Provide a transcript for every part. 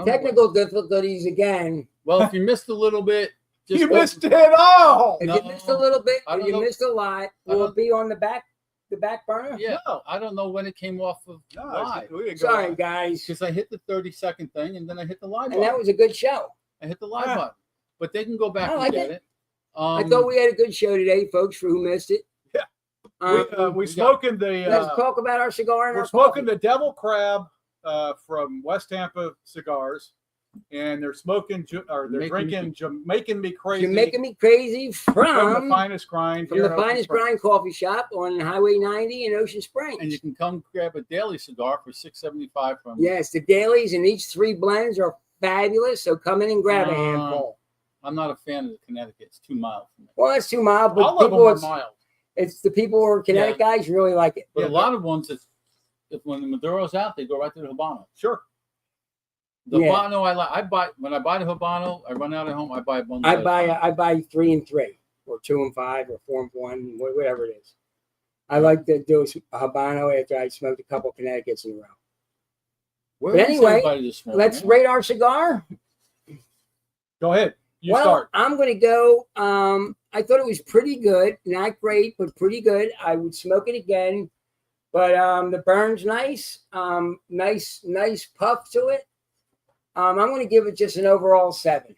Technical difficulties again. Well, if you missed a little bit, You missed it all. If No, you missed a little bit, I or don't you know. missed a lot, will it be on the back burner? Yeah, No. I don't know when it came off of No, live. we didn't go Sorry, live. guys. Because I hit the 30-second thing and then I hit the live And button. that was a good show. I hit the live Yeah. button. But they can go back I and like get it. it. I thought we had a good show today, folks, for who missed it. Yeah. We smoking the. Let's talk about our cigar and We're our smoking coffee. the Devil Crab from West Tampa Cigars, and they're smoking or they're drinking Jamaican Me Crazy. You're making me crazy from the finest grind. from the finest grind coffee shop on Highway 90 in Ocean Springs. And you can come grab a daily cigar for $6.75 from. Yes, the dailies and each 3 blends are fabulous. So come in and grab a handful. I'm not a fan of the Connecticut. It's too mild for me. Well, it's too mild, but All of them people, are mild. it's the people who are Connecticut guys really like it. But Yeah, a lot of ones, if when the Maduro's out, they go right to the Habano. Sure. The Yeah. Habano, I buy when I buy the Habano, I run out at home. I buy one. I buy 3 and 3, or 2 and 5, or 4 and 1, whatever it is. I like to do a Habano after I smoked a couple of Connecticut's in a row. Where But is anyway, everybody this morning, Let's man? rate our cigar. Go ahead. You well, start. I'm going to go. I thought it was pretty good. Not great, but pretty good. I would smoke it again. But the burn's nice. Nice puff to it. I'm going to give it just an overall 7.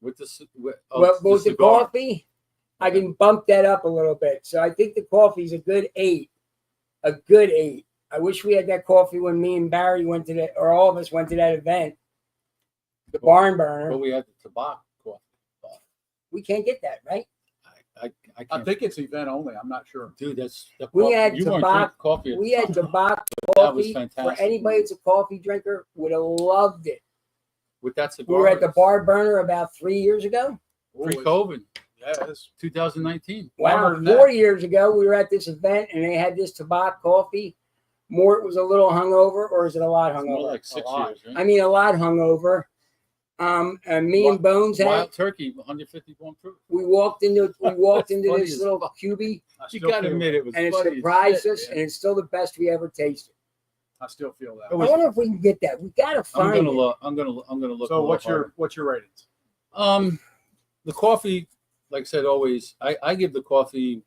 With the With the cigar. coffee, I can bump that up a little bit. So I think the coffee's a good 8. A good 8. I wish we had that coffee when me and Barry went to that, or all of us went to that event. The barn burner. But we had the tobacco coffee. We can't get that, right? I I can't. think it's event only. I'm not sure. Dude, that's the We coffee. had You weren't tobacco- drinking coffee. At We the had time. tobacco That was coffee. fantastic. For anybody that's a coffee drinker, would have loved it. With that cigar. We were at the bar burner about 3 years ago. Pre-COVID, Yeah, it's 2019. Wow, Longer than that. 4 years ago, we were at this event and they had this tobacco coffee. Mort was a little hungover, or is it a lot It's more hungover? like 6 A lot. years, right? I mean, a lot hungover. And me and Bones had. Wild turkey, 151 proof. We walked into Funny this as little fuck. cubie, I You still gotta feel admit that. it was and it funny as surprised shit, us, man. and it's still the best we ever tasted. I still feel that. It I was- wonder if we can get that. We gotta I'm find gonna it. look. I'm gonna look. So a little what's harder. your ratings? The coffee, like I said, always I give the coffee.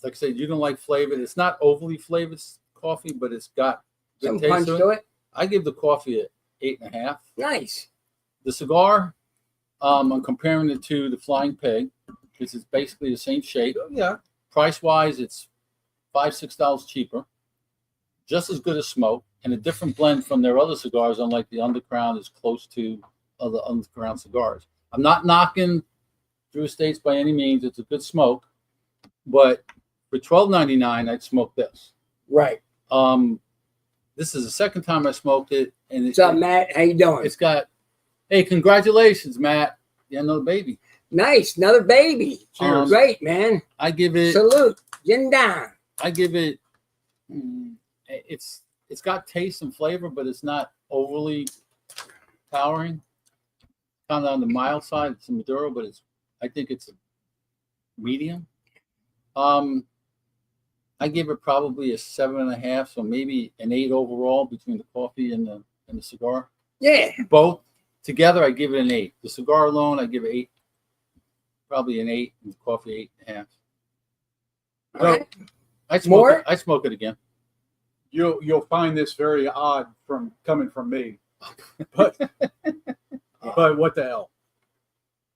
Like I said, you don't like flavor. It's not overly flavored coffee, but it's got good Some taste punch to to it. it. I give the coffee a 8.5. Nice. The cigar, I'm comparing it to the Flying Pig because it's basically the same shape. Yeah. Price wise, it's $5-6 cheaper. Just as good as smoke, and a different blend from their other cigars. Unlike the Underground, is close to other Underground cigars. I'm not knocking Drew Estates by any means. It's a good smoke, but for $12.99, I'd smoke this. Right. This is the second time I smoked it, and What's up, Matt? How you doing? it's got. Hey, congratulations, Matt! You had another baby. Nice. Another baby. Cheers. Great, man. I give it. Salute. Yin down. I give it. It's got taste and flavor, but it's not overly powering. Kind of on the mild side. It's a Maduro, but I think it's a medium. I give it probably a 7.5, so maybe an 8 overall between the coffee and the cigar. Yeah. Both together, I give it an 8. The cigar alone, I give it 8. Probably an 8, and the coffee 8.5. All right. I More? smoke it again. You'll find this very odd from coming from me, but what the hell?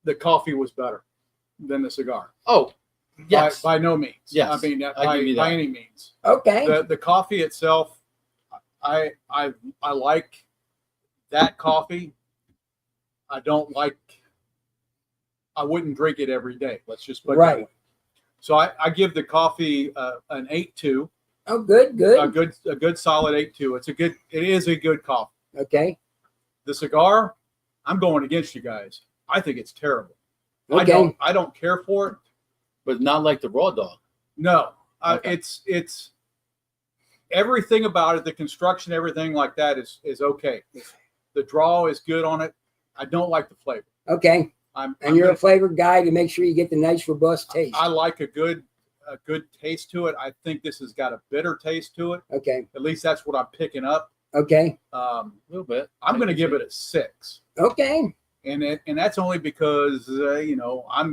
The coffee was better than the cigar. Oh, yes. By no means. Yes. I mean, I give you by that. any means. Okay. The coffee itself, I like that coffee. I don't like. I wouldn't drink it every day. Let's just put it that way. So I give the coffee an 8.2. Oh, good. A good solid 8.2. It is a good coffee. Okay. The cigar, I'm going against you guys. I think it's terrible. Okay. I don't care for it. But not like the raw dog. No, Okay. It's everything about it. The construction, everything like that is okay. The draw is good on it. I don't like the flavor. Okay. And you're a flavored guy to make sure you get the nice robust taste. I like a good taste to it. I think this has got a bitter taste to it. Okay. At least that's what I'm picking up. Okay. A little bit. I'm going to give it a 6. Okay. And that's only because you know, I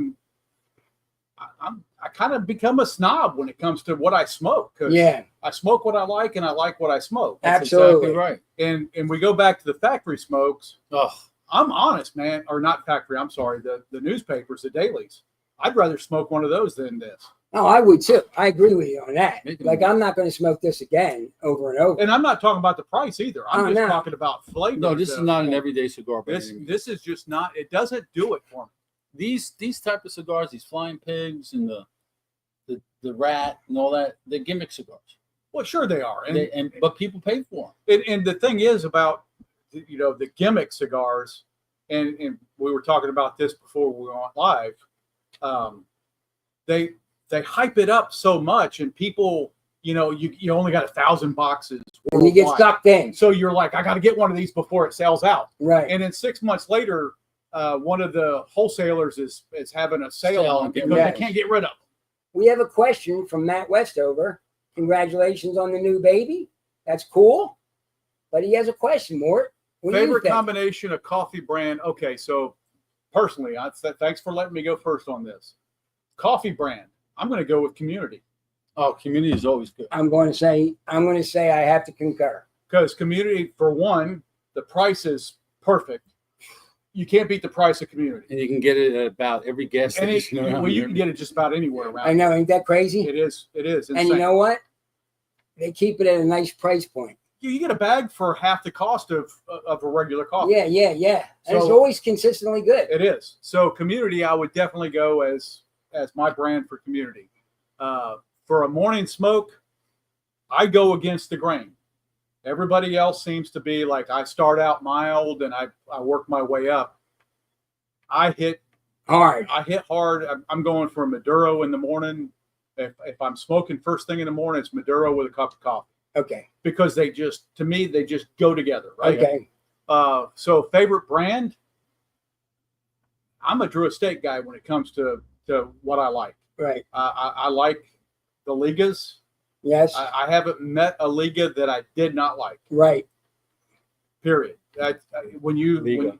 kind of become a snob when it comes to what I smoke, because Yeah. I smoke what I like and I like what I smoke. That's Absolutely. exactly right. And we go back to the factory smokes. Oh, I'm honest, man, or not factory. I'm sorry, the newspapers, the dailies. I'd rather smoke one of those than this. Oh, I would too. I agree with you on that. Make it Like, more. I'm not going to smoke this again over and over. And I'm not talking about the price either. I'm Oh, just no. talking about flavor. no, this is not an everyday cigar. By any means. This is just not. It doesn't do it for me. These type of cigars, these flying pigs and the rat and all that, they're gimmick cigars. Well, sure they are, But people pay for them. and the thing is about, you know, the gimmick cigars, and we were talking about this before we went live. They hype it up so much, and people, you know, you only got 1,000 boxes. And you get worldwide. sucked in. So you're like, I got to get one of these before it sells out. Right. And then 6 months later, one of the wholesalers is having a sale on because Yes. they can't get rid of them. We have a question from Matt Westover. Congratulations on the new baby. That's cool. But he has a question, Mort. What do you Favorite think? combination of coffee brand? Okay, so personally, thanks for letting me go first on this. Coffee brand. I'm going to go with Community, Oh, community is always good. I'm going to say I have to concur. because Community, for one, the price is perfect. You can't beat the price of Community. And you can get it at about every gas And station around well, you here. can get it just about anywhere around. I know, ain't that crazy? It is. It is. And you insane. know what? They keep it at a nice price point. You get a bag for half the cost of a regular coffee. Yeah, yeah, yeah. And it's So- always consistently good. It is. So Community, I would definitely go as my brand for Community. For a morning smoke, I go against the grain. Everybody else seems to be like, I start out mild and I work my way up. I hit Hard. hard. I'm going for Maduro in the morning. If I'm smoking first thing in the morning, it's Maduro with a cup of coffee, Okay. because to me, they just go together, right? Okay. So favorite brand, I'm a Drew Estate guy when it comes to what I like. Right. I like the Ligas. Yes. I haven't met a Liga that I did not like. Right. Period. When you Liga.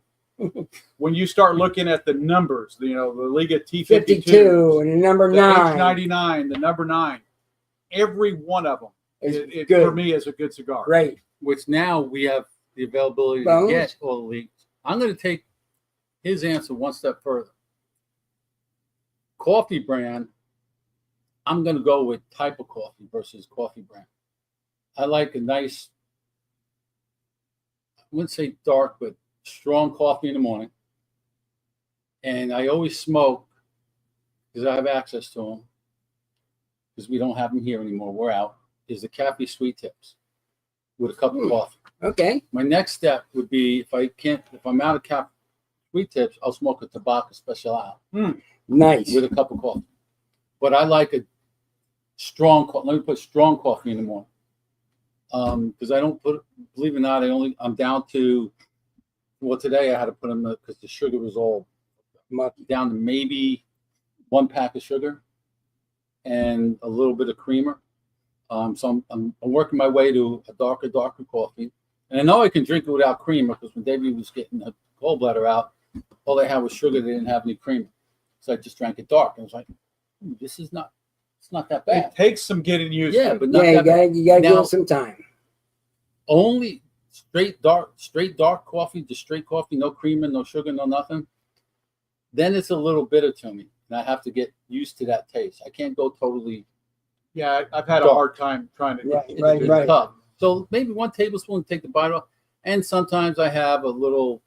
when you start looking at the numbers, you know, the Liga T52, 52 and the number the 9 H99, the number 9, every one of them is it good. for me is a good cigar. Right. Which now we have the availability Bones? to get all the leagues. I'm going to take his answer one step further. Coffee brand, I'm going to go with type of coffee versus coffee brand. I like a nice, I wouldn't say dark, but strong coffee in the morning. And I always smoke because I have access to them, because we don't have them here anymore. We're out. Is the Cafe Sweet Tips with a cup of coffee. Okay. My next step would be, if I'm out of Cafe Sweet Tips, I'll smoke a Tobacco Special Nice. with a cup of coffee. But I like a strong coffee. Let me put strong coffee in the morning. Because I don't put, believe it or not, I'm down to, well, today I had to put them because the sugar was all down to maybe 1 pack of sugar and a little bit of creamer. So I'm working my way to a darker coffee. And I know I can drink it without creamer, because when David was getting a gallbladder out, all they had was sugar. They didn't have any creamer. So I just drank it dark. And I was like, it's not that bad. It takes some getting used Yeah, to. but not Yeah, that bad. you gotta give Now- it some time. Only straight dark coffee, just straight coffee, no creamer, no sugar, no nothing. Then it's a little bitter to me, and I have to get used to that taste. I can't go totally. Yeah, I've had a Dark. hard time trying to. Right, It's, right, it's right. tough. So maybe 1 tablespoon, take the bite off, and sometimes I have a little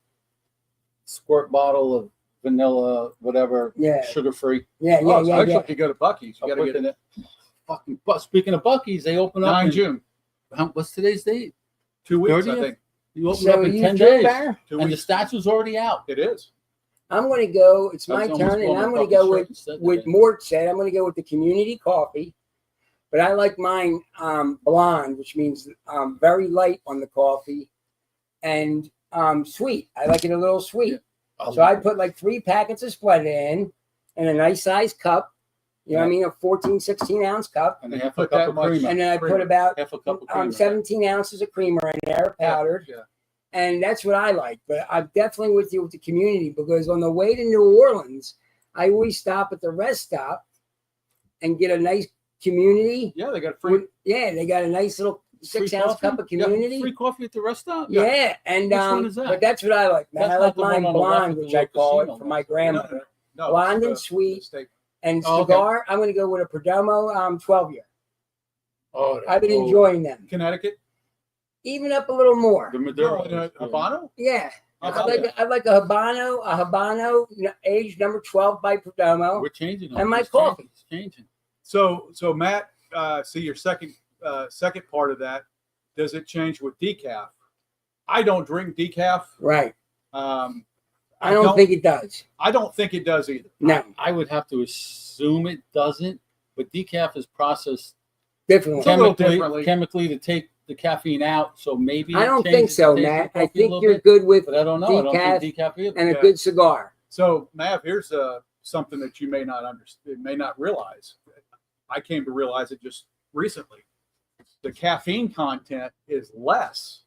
squirt bottle of vanilla, whatever, Yeah. sugar free. Yeah, Oh, yeah, yeah, especially yeah. if you go to Bucky's, you got to get it. Fucking. But speaking of Bucky's, they open up 9 in, June, what's today's date? 2 weeks, 30th? I think. You open So up in you 10 Joe days, Barr? 2 and the weeks. statue's already out. It is. I'm gonna go. It's I my was almost turn, and pulling I'm my gonna fucking go shirt with instead what today. Mort said. I'm gonna go with the community coffee, but I like mine blonde, which means very light on the coffee, and sweet. I like it a little sweet. So I put like 3 packets of Splenda in a nice sized cup, You know what I mean? A 14, 16 ounce cup. And half a put cup that of much- creamer. And then I creamer. put about Half a cup of creamer. 17 ounces of creamer in there, powdered. Yeah. And that's what I like. But I'm definitely with you with the community, because on the way to New Orleans, I always stop at the rest stop and get a nice community. Yeah, they got free. Yeah, they got a nice little Free 6-ounce coffee? cup of community. Free coffee at the restaurant? Yeah, and Which one is that? but that's what I like, man. That's I not like the one mine on the left blonde, with which the I little call casino it for my next to it. grandmother. No, Blonde it's and the sweet. steak. And Oh, okay. cigar, I'm going to go with a Perdomo 12 year. Oh, I've been enjoying them, Connecticut. even up a little more. the Maduro. Habano. Yeah, How I about like that? I like a Habano, age number 12 by Perdomo. We're changing them. And my It's coffee. changing. So Matt, see your second part of that. Does it change with decaf? I don't drink decaf. Right. I I don't think it does. I don't think it does either. No, I would have to assume it doesn't, but decaf is processed differently. It's a little differently. chemically to take the caffeine out. So maybe I it don't changes think so, the taste of Matt. the I coffee a think little you're bit, good with but I don't know. I don't drink decaf either. and a Yeah. good cigar. So Mav, here's something that you may not understand, may not realize. I came to realize it just recently. The caffeine content is less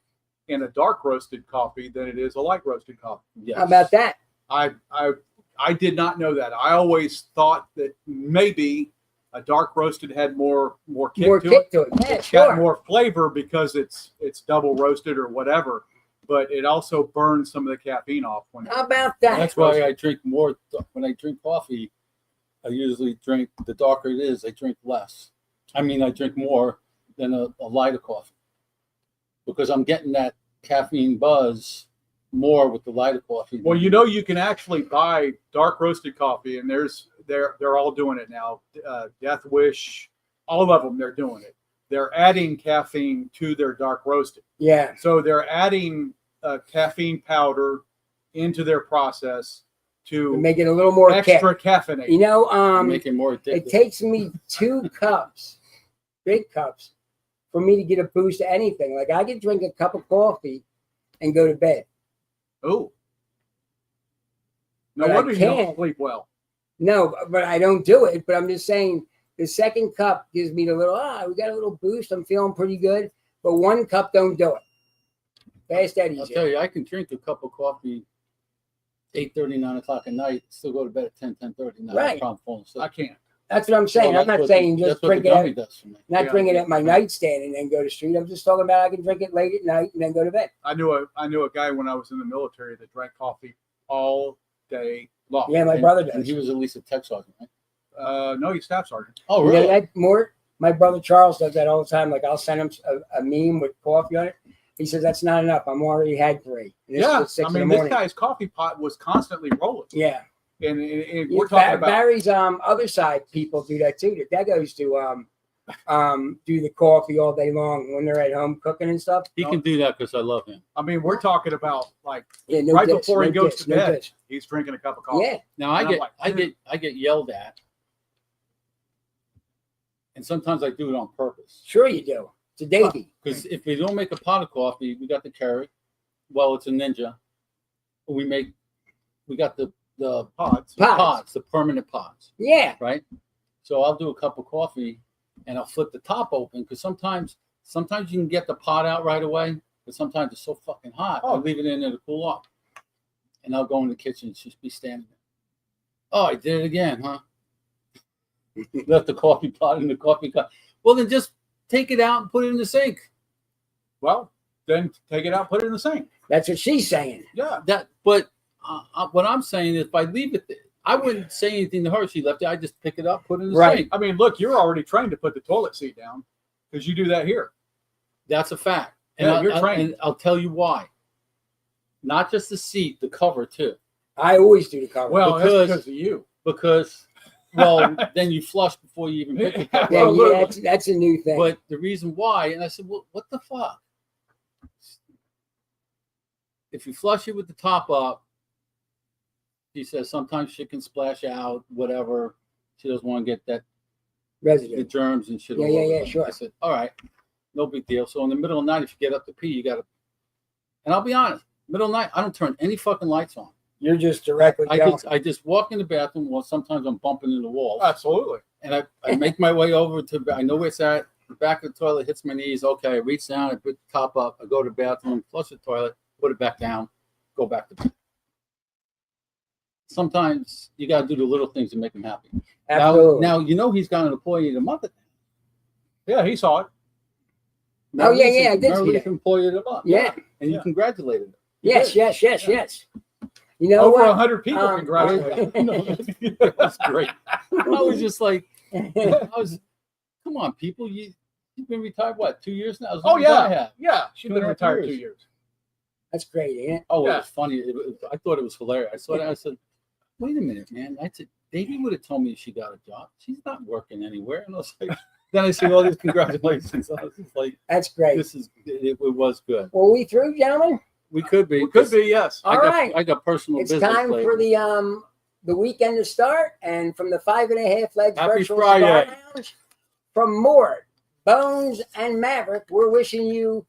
in a dark roasted coffee than it is a light roasted coffee. Yes. How about that? I did not know that. I always thought that maybe a dark roasted had more kick More to kick it. to it. Yeah, It's got sure. more flavor because it's double roasted or whatever, but it also burns some of the caffeine off when How about that? That's why I drink more. When I drink coffee, I usually drink, the darker it is, I drink less. I mean, I drink more than a lighter coffee, because I'm getting that caffeine buzz more with the lighter coffee. Well, you know, you can actually buy dark roasted coffee, and they're all doing it now. Death Wish, all of them, they're doing it. They're adding caffeine to their dark roasted, Yeah. so they're adding caffeine powder into their process To to make it a little more kick. extra caffeinate. You know, make it more addictive. it takes me 2 cups, big cups, for me to get a boost to anything. Like I could drink a cup of coffee and go to bed. Oh, no But I wonder you don't can't. sleep well. No, but I don't do it. But I'm just saying the second cup gives me the little, we got a little boost. I'm feeling pretty good. But 1 cup don't do it. Fast that I'll easy. tell you, I can drink a cup of coffee 8:30, 9 o'clock at night, still go to bed at 10, 10:30. Not Right. a problem falling asleep. I can't. That's what I'm saying. Well, I'm not that's what saying the- just that's what the drink it gummy at, does for me. not Yeah. drink it at my nightstand and then go to sleep. I'm just talking about I can drink it late at night and then go to bed. I knew a guy when I was in the military that drank coffee all day long. Yeah, my And- brother And does. he was at least a tech sergeant, right? No, he's staff sergeant. Oh, You know really? that, Mort? My brother Charles does that all the time. Like I'll send him a meme with coffee on it. He says that's not enough. I'm already had 3. And this Yeah, was 6 I in mean, the this morning. guy's coffee pot was constantly rolling, Yeah. and we're talking about. Barry's other side people do that too. The Degos do the coffee all day long when they're at home cooking and stuff. He can do that because I love him. I mean, we're talking about like Yeah, no right diss, before he no goes diss, to no bed, diss. he's drinking a cup of coffee. Yeah, Now I And I'm get, like, I get yelled at, and sometimes I do it on purpose. sure you do. It's a Davy. Because if we don't make a pot of coffee, we got the Keurig. Well, it's a Ninja. We got the Pods. pods, the permanent pods, Yeah, right? So I'll do a cup of coffee, and I'll flip the top open, because sometimes you can get the pot out right away, but sometimes it's so fucking hot. I'll leave it in there to cool off, and I'll go in the kitchen and just be standing there. Oh, I did it again, huh? Left the coffee pot in the coffee cup. Well, then just take it out and put it in the sink. Well, then take it out, put it in the sink. that's what she's saying. Yeah. But what I'm saying is, if I leave it there, I wouldn't say anything to her. She left it. I just pick it up, put it in the Right. sink. I mean, look, you're already trained to put the toilet seat down because you do that here. That's a fact. Yeah, you're trained. And I'll tell you why. Not just the seat, the cover too. I always do the cover. Well, Because- that's because of you. Because, well, then you flush before you even pick the cover. yeah, well, yeah, that's a new thing. But the reason why, and I said, well, what the fuck? If you flush it with the top up, she says sometimes shit can splash out, whatever. She doesn't want to get the Residue. germs and shit. Yeah, all yeah, over yeah, them. sure. I said, all right, no big deal. So in the middle of the night, if you get up to pee, you got to. And I'll be honest, middle of the night, I don't turn any fucking lights on. You're just directly going. I just walk in the bathroom. Well, sometimes I'm bumping into the walls. Absolutely. And I make my way over to, I know where it's at. The back of the toilet hits my knees. Okay, I reach down, I put the top up, I go to the bathroom, flush the toilet, put it back down, go back to bed. Sometimes you got to do the little things to make him happy. Absolutely. Now you know he's got an employee of the month. Yeah, he saw it. Oh, yeah, I did see Marleaf that. employee of the month. Yeah. And you congratulated him. Yes. You know Over what? 100 people Um, congratulated. That was great. I was just like, come on, people, you've been retired what, 2 years now? As long Oh as I yeah, have. yeah. She's been 2.5 retired years. 2 years. That's great, ain't it? Oh, Yeah. it was funny. I thought it was hilarious. I saw that. I said, wait a minute, man. I said, Davey would have told me she got a job. She's not working anywhere. And I was like, then I see all these congratulations. I was just like, That's great. it was good. Well, we through, gentlemen? We could be. It could be, yes. All right. I got personal It's business time later. for the weekend to start, and from the 5.5 Legs Happy Virtual Friday. Cigar Lounge, from Mort, Bones, and Maverick, we're wishing you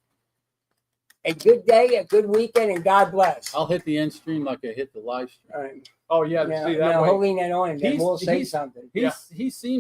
a good day, a good weekend, and God bless. I'll hit the end stream like I hit the live stream. All right. Oh yeah, Now, see that now way. holding that on, then He's- we'll say he's- something. He's seen me.